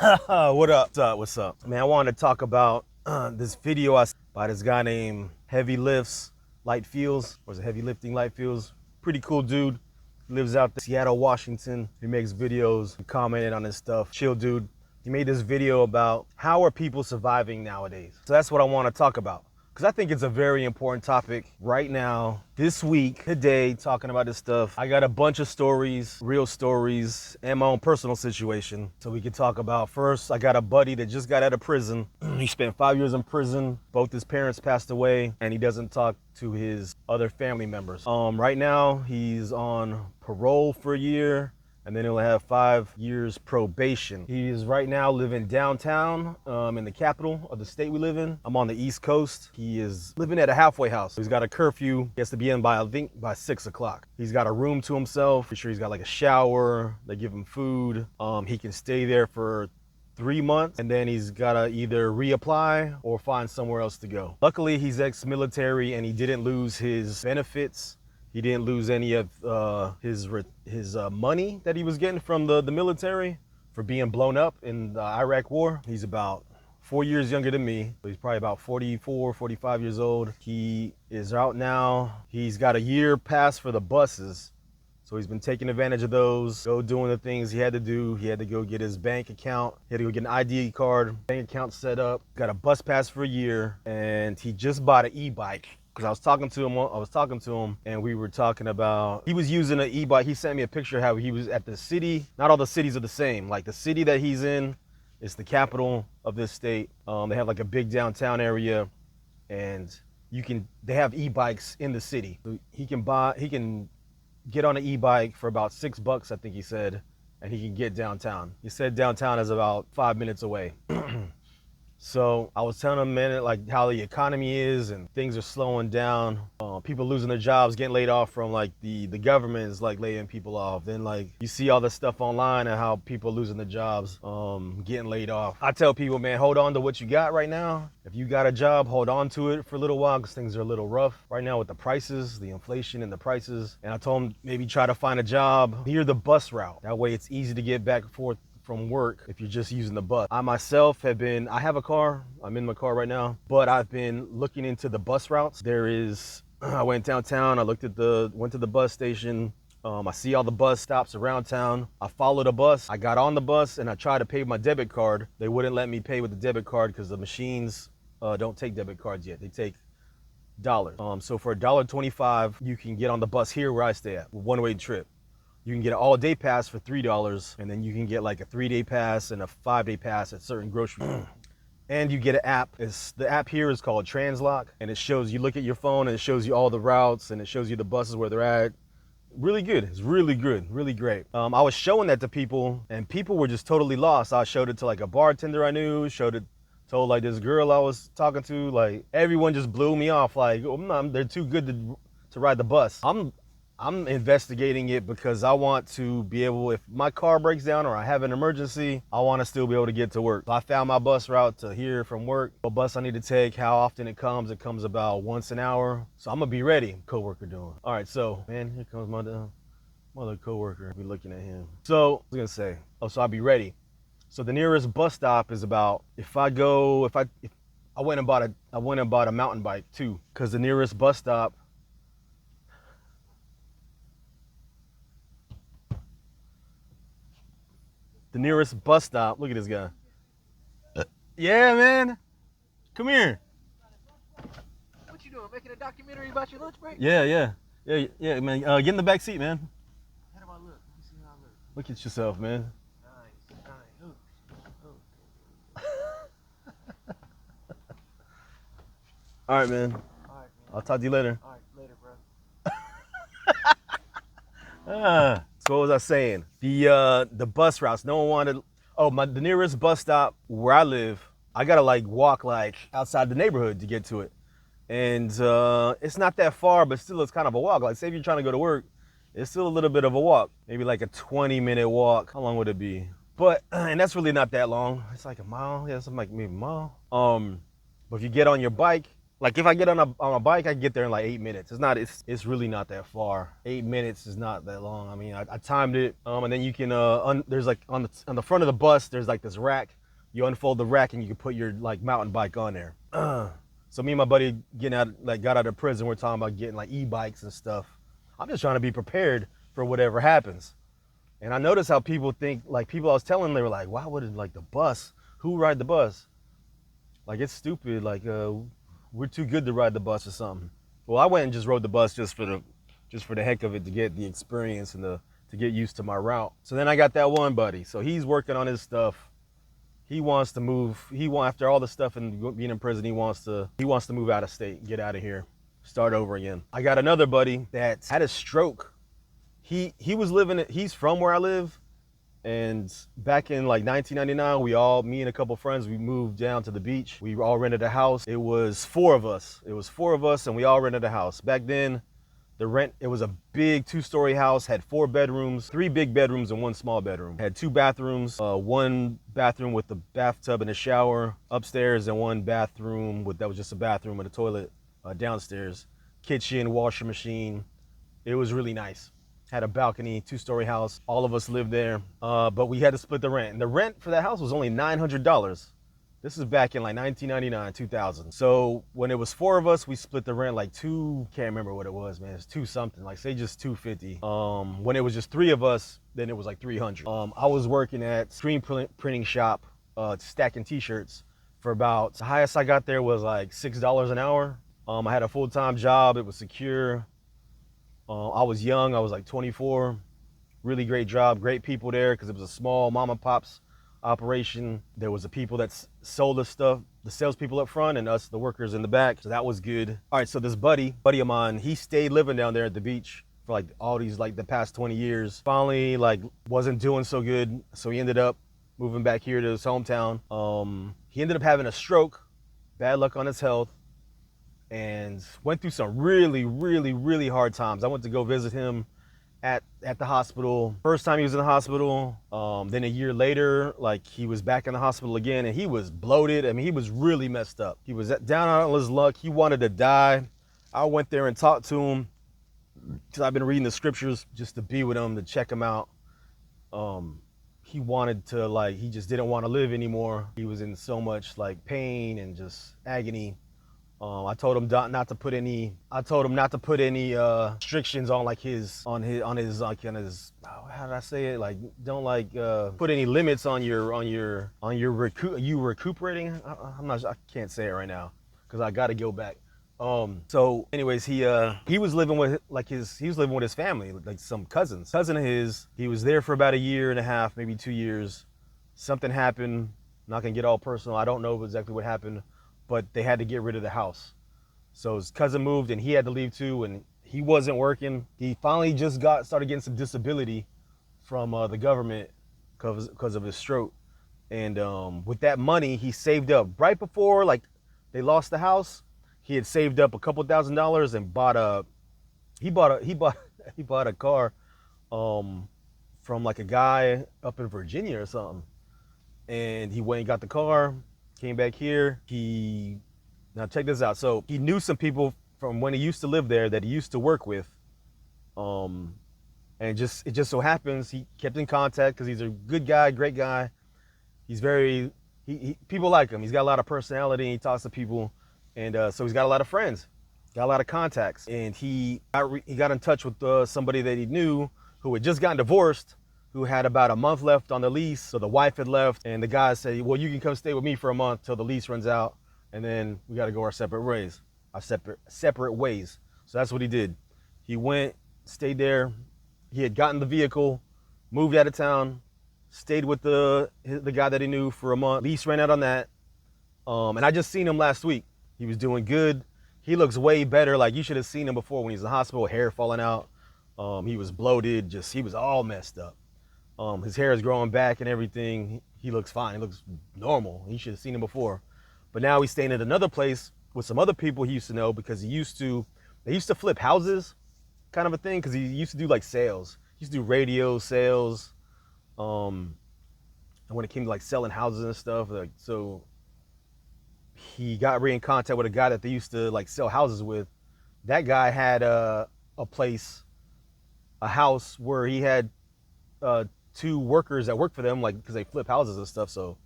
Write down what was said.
What up? What's up? Man, I wanted to talk about this video I saw by this guy named Heavy Lifts, Light Feels, or is it Heavy Lifting Light Feels? Pretty cool dude. Lives out in Seattle, Washington. He makes videos, commented on his stuff. Chill dude. He made this video about how are people surviving nowadays. So that's what I want to talk about, because I think it's a very important topic right now, this week, today, talking about this stuff. I got a bunch of stories, real stories, and my own personal situation. So we could talk about first, I got a buddy that just got out of prison. He spent 5 years in prison. Both his parents passed away, and he doesn't talk to his other family members. Right now, he's on parole for a year, and then he'll have 5 years probation. He is right now living downtown in the capital of the state we live in. I'm on the East Coast. He is living at a halfway house. He's got a curfew. He has to be in by, I think, by 6 o'clock. He's got a room to himself. Pretty sure he's got like a shower. They give him food. He can stay there for 3 months, and then he's gotta either reapply or find somewhere else to go. Luckily, he's ex-military and he didn't lose his benefits. He didn't lose any of his money that he was getting from the military for being blown up in the Iraq war. He's about 4 years younger than me. He's probably about 44, 45 years old. He is out now. He's got a year pass for the buses. So he's been taking advantage of those, doing the things he had to do. He had to go get his bank account. He had to go get an ID card, bank account set up, got a bus pass for a year, and he just bought an e-bike. Because I was talking to him and we were talking about, he was using an e-bike. He sent me a picture of how he was at the city. Not all the cities are the same. Like the city that he's in is the capital of this state. They have like a big downtown area, and they have e-bikes in the city. So he can get on an e-bike for about $6, I think he said, and he can get downtown. He said downtown is about 5 minutes away. So I was telling him, man, like how the economy is and things are slowing down. People losing their jobs, getting laid off from like the government is like laying people off. Then like you see all this stuff online and how people are losing their jobs, getting laid off. I tell people, man, hold on to what you got right now. If you got a job, hold on to it for a little while, because things are a little rough right now with the prices, the inflation and the prices. And I told him maybe try to find a job near the bus route. That way it's easy to get back and forth from work if you're just using the bus. I myself I have a car, I'm in my car right now, but I've been looking into the bus routes. I went downtown, went to the bus station. I see all the bus stops around town. I followed a bus, I got on the bus and I tried to pay with my debit card. They wouldn't let me pay with the debit card because the machines don't take debit cards yet. They take dollars. So for $1.25, you can get on the bus here where I stay at, one-way trip. You can get an all-day pass for $3, and then you can get like a 3-day pass and a 5-day pass at certain grocery stores. And you get an app. The app here is called Translock, and it shows you, look at your phone and it shows you all the routes and it shows you the buses where they're at. Really good. It's really good, really great. I was showing that to people and people were just totally lost. I showed it to like a bartender I knew, told like this girl I was talking to, like everyone just blew me off. Like, they're too good to ride the bus. I'm investigating it because I want to be able, if my car breaks down or I have an emergency, I want to still be able to get to work. So I found my bus route to here from work, what bus I need to take, how often it comes about once an hour. So I'm gonna be ready, coworker doing. All right, so, man, here comes my other coworker. I'll be looking at him. So, I was gonna say, so I'll be ready. So the nearest bus stop is about, I went and bought a mountain bike too, because the nearest bus stop, look at this guy. Yeah, man. Come here. What you doing? Making a documentary about your lunch break? Yeah, man. Get in the back seat, man. How do I look? Let me see how I look. Look at yourself, man. Nice. All right, man. All right, man. I'll talk to you later. All right, later, bro. So what was I saying? The bus routes. No one wanted. The nearest bus stop where I live, I gotta like walk like outside the neighborhood to get to it, and it's not that far, but still it's kind of a walk. Like say if you're trying to go to work, it's still a little bit of a walk. Maybe like a 20-minute walk. How long would it be? But and that's really not that long. It's like a mile. Yeah, something like maybe a mile. But if you get on your bike, Like if I get on a bike, I can get there in like 8 minutes. It's really not that far. 8 minutes is not that long. I mean, I timed it, and then you can there's like on the front of the bus, there's like this rack. You unfold the rack and you can put your like mountain bike on there. So me and my buddy got out of prison. We're talking about getting like e-bikes and stuff. I'm just trying to be prepared for whatever happens. And I noticed how people think, like people I was telling, they were like, why would it like the bus? Who ride the bus? Like it's stupid. Like we're too good to ride the bus or something. Well, I went and just rode the bus just for the heck of it, to get the experience and to get used to my route. So then I got that one buddy. So he's working on his stuff. He wants to move. After all the stuff and being in prison, he wants to move out of state, get out of here, start over again. I got another buddy that had a stroke. He's from where I live, and back in like 1999, me and a couple friends, we moved down to the beach. We all rented a house. It was four of us, and we all rented a house. Back then, it was a big 2-story house, had 4 bedrooms, 3 big bedrooms and 1 small bedroom. Had 2 bathrooms, 1 bathroom with a bathtub and a shower upstairs, and 1 bathroom that was just a bathroom and a toilet downstairs. Kitchen, washer machine. It was really nice. Had a balcony, 2-story house. All of us lived there, but we had to split the rent. And the rent for that house was only $900. This is back in like 1999, 2000. So when it was 4 of us, we split the rent like can't remember what it was, man. It's 2 something, like say just $250. When it was just 3 of us, then it was like $300. I was working at screen printing shop, stacking t-shirts for about, the highest I got there was like $6 an hour. I had a full-time job, it was secure. I was young, I was like 24. Really great job, great people there, because it was a small mom and pop's operation. There was the people that sold us stuff, the salespeople up front, and us, the workers in the back. So that was good. All right, so this buddy of mine, he stayed living down there at the beach for like all these, like the past 20 years. Finally, like wasn't doing so good. So he ended up moving back here to his hometown. He ended up having a stroke, bad luck on his health, and went through some really, really, really hard times. I went to go visit him at the hospital. First time he was in the hospital, then a year later, like he was back in the hospital again, and he was bloated. I mean, he was really messed up. He was down on his luck. He wanted to die. I went there and talked to him, because I've been reading the scriptures just to be with him, to check him out. He wanted to, like, he just didn't want to live anymore. He was in so much like pain and just agony. I told him not to put any restrictions on like how did I say it? Like, don't like put any limits on you recuperating. I can't say it right now because I got to go back. So anyways, he was living with his family, like some cousin of his. He was there for about 1.5 years, maybe 2 years. Something happened. Not gonna get all personal. I don't know exactly what happened, but they had to get rid of the house. So his cousin moved and he had to leave too, and he wasn't working. He finally just started getting some disability from the government because of his stroke. And with that money, he saved up right before like they lost the house. He had saved up a couple $1,000s and bought a car from like a guy up in Virginia or something. And he went and got the car, came back here. Now check this out. So he knew some people from when he used to live there that he used to work with. And it just so happens he kept in contact because he's a good guy, great guy. He's people like him. He's got a lot of personality and he talks to people. And so he's got a lot of friends, got a lot of contacts. And he got in touch with somebody that he knew who had just gotten divorced, who had about a month left on the lease. So the wife had left and the guy said, well, you can come stay with me for a month till the lease runs out. And then we got to go our separate ways. So that's what he did. He went, stayed there. He had gotten the vehicle, moved out of town, stayed with the guy that he knew for a month. Lease ran out on that. And I just seen him last week. He was doing good. He looks way better. Like you should have seen him before when he was in the hospital, hair falling out. He was bloated, he was all messed up. His hair is growing back and everything. He looks fine. He looks normal. You should have seen him before. But now he's staying at another place with some other people he used to know because they used to flip houses, kind of a thing, because he used to do like sales. He used to do radio sales. And when it came to like selling houses and stuff, like, so he got in contact with a guy that they used to like sell houses with. That guy had a place, a house where he had two workers that worked for them, like because they flip houses and stuff. So